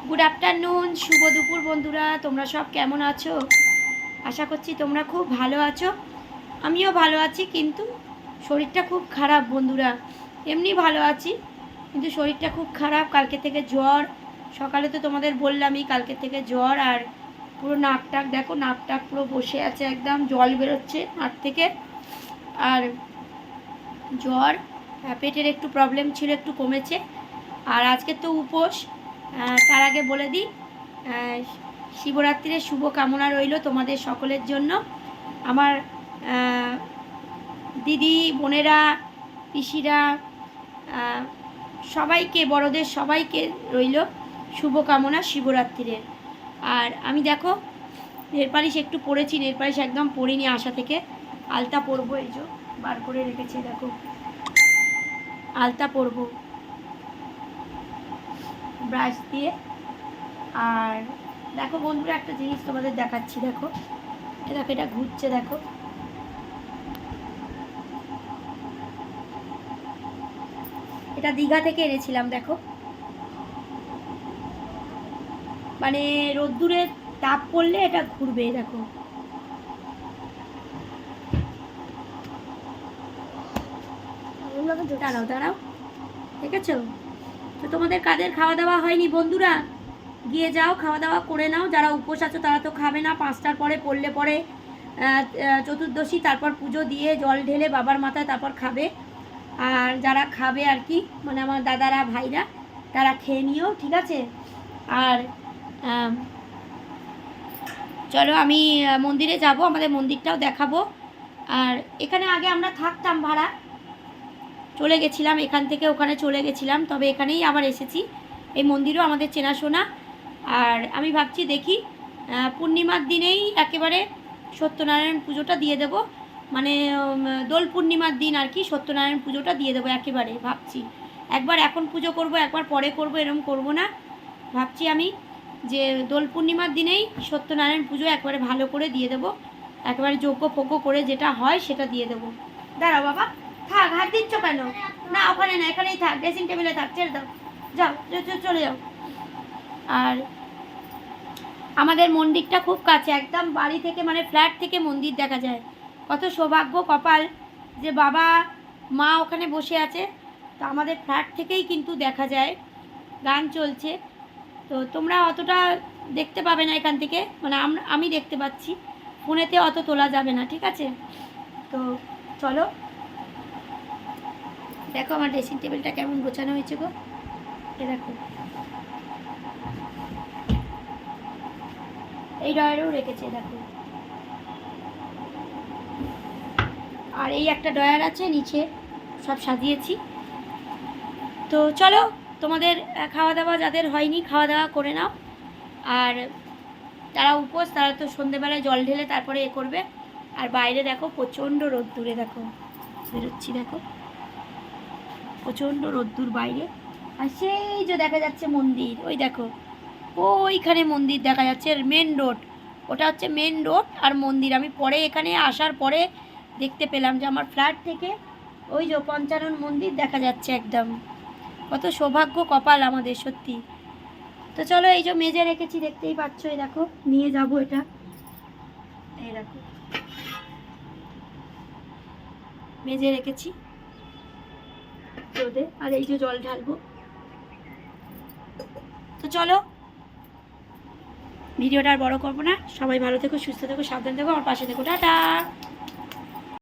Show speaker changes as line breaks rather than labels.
Good afternoon, শুভ দুপুর বন্ধুরা। তোমরা সব কেমন আছো? আশা করছি তোমরা খুব ভালো আছো। আমিও ভালো আছি, কিন্তু শরীরটা খুব খারাপ বন্ধুরা। এমনি ভালো আছি, কিন্তু শরীরটা খুব খারাপ। কালকে থেকে জ্বর, সকালে তো তোমাদের বললামই, কালকে থেকে জ্বর। আর পুরো নাকটাক দেখো, নাকটাক পুরো বসে আছে, একদম জল বেরোচ্ছে নাক থেকে। আর জ্বর, পেটের একটু প্রবলেম ছিল, একটু কমেছে। আর আজকে তো উপোস। তার আগে বলে দিই, শিবরাত্রির শুভ কামনা রইল তোমাদের সকলের জন্য। আমার দিদি, বোনেরা, পিসিরা, সবাইকে, বড়দের সবাইকে রইল শুভকামনা শিবরাত্রির। আর আমি দেখো নেলপালিশ একটু পরেছি, নেলপালিশ একদম পরিনি আসা থেকে। আলতা পরবো, এই যে বার করে রেখেছি, দেখো আলতা পরবো ব্রাশ দিয়ে। আর দেখো বন্ধুরা, একটা জিনিস তোমাদের দেখাচ্ছি, দেখো দেখো, এটা ঘুরছে, দেখো এটা দীঘা থেকে এনেছিলাম। দেখো, মানে রোদ্দুরের তাপ পড়লে এটা ঘুরবে, দেখো দাঁড়াও দাঁড়াও, দেখেছো তো? তোমাদের কাদের খাওয়া দাওয়া হয়নি বন্ধুরা? গিয়ে যাও, খাওয়া দাওয়া করে নাও। যারা উপোস আছো তারা তো খাবে না, 5টার পরে পড়লে পরে চতুর্দশী, তারপর পুজো দিয়ে জল ঢেলে বাবার মাথায় তারপর খাবে। আর যারা খাবে আর কি, মানে আমার দাদারা, ভাইরা, তারা খেয়ে নিও, ঠিক আছে? আর চলো আমি মন্দিরে যাব, আমাদের মন্দিরটাও দেখাবো। আর এখানে আগে আমরা থাকতাম ভাড়া, চলে গেছিলাম এখান থেকে, ওখানে চলে গেছিলাম, তবে এখানেই আবার এসেছি। এই মন্দিরও আমাদের চেনাশোনা। আর আমি ভাবছি দেখি পূর্ণিমার দিনেই একেবারে সত্যনারায়ণ পুজোটা দিয়ে দেবো, মানে দোল পূর্ণিমার দিন আর কি সত্যনারায়ণ পুজোটা দিয়ে দেবো একেবারে। ভাবছি একবার এখন পুজো করব, একবার পরে করব, এরকম করব না। ভাবছি আমি যে দোল পূর্ণিমার দিনেই সত্যনারায়ণ পুজো একবারে ভালো করে দিয়ে দেবো, একেবারে যজ্ঞ ফজ্ঞ করে যেটা হয় সেটা দিয়ে দেবো। দাঁড়াও বাবা, থাক, হাত দিচ্ছ কেন? না ওখানে না, এখানেই থাক, ড্রেসিং টেবিলে থাক, ছেড়ে দাও, যাও চলে যাও। আর আমাদের মন্দিরটা খুব কাছে, একদম বাড়ি থেকে, মানে ফ্ল্যাট থেকে মন্দির দেখা যায়। কত সৌভাগ্য কপাল যে বাবা মা ওখানে বসে আছে, তো আমাদের ফ্ল্যাট থেকেই কিন্তু দেখা যায়। গান চলছে, তো তোমরা অতটা দেখতে পাবে না এখান থেকে, মানে আমি দেখতে পাচ্ছি, ফোনেতে অত তোলা যাবে না, ঠিক আছে? তো চলো দেখো আমার ড্রেসিং টেবিলটা কেমন গোছানো হয়েছে গো, এ দেখো, এই ডয়ারেও রেখেছে, দেখো। আর এই একটা ডয়ার আছে, নিচে সব সাজিয়েছি। তো চলো, তোমাদের খাওয়া দাওয়া যাদের হয়নি খাওয়া দাওয়া করে নাও। আর যারা উপোস তারা তো সন্ধেবেলায় জল ঢেলে তারপরে এ করবে। আর বাইরে দেখো প্রচণ্ড রোদ্দুরে, দেখো বেরোচ্ছি, দেখো প্রচণ্ড রোদ্দুর বাইরে। আর সেই যে দেখা যাচ্ছে মন্দির, ওই দেখো ওইখানে মন্দির দেখা যাচ্ছে, মেন রোড, ওটা হচ্ছে মেন রোড আর মন্দির। আমি পরে এখানে আসার পরে দেখতে পেলাম যে আমার ফ্ল্যাট থেকে ওই যে পঞ্চানন মন্দির দেখা যাচ্ছে একদম। কত সৌভাগ্য কপাল আমাদের, সত্যি। তো চলো, এই যে মেজে রেখেছি, দেখতেই পাচ্ছ, এই দেখো নিয়ে যাব এটা, এই দেখো মেজে রেখেছি রোদে। আর এই যে জল ঢালবো। তো চলো, ভিডিওটা আর বড় করবো না। সবাই ভালো থেকো, সুস্থ থেকো, সাবধান থেকো, আমার পাশে থেকো, টাটা।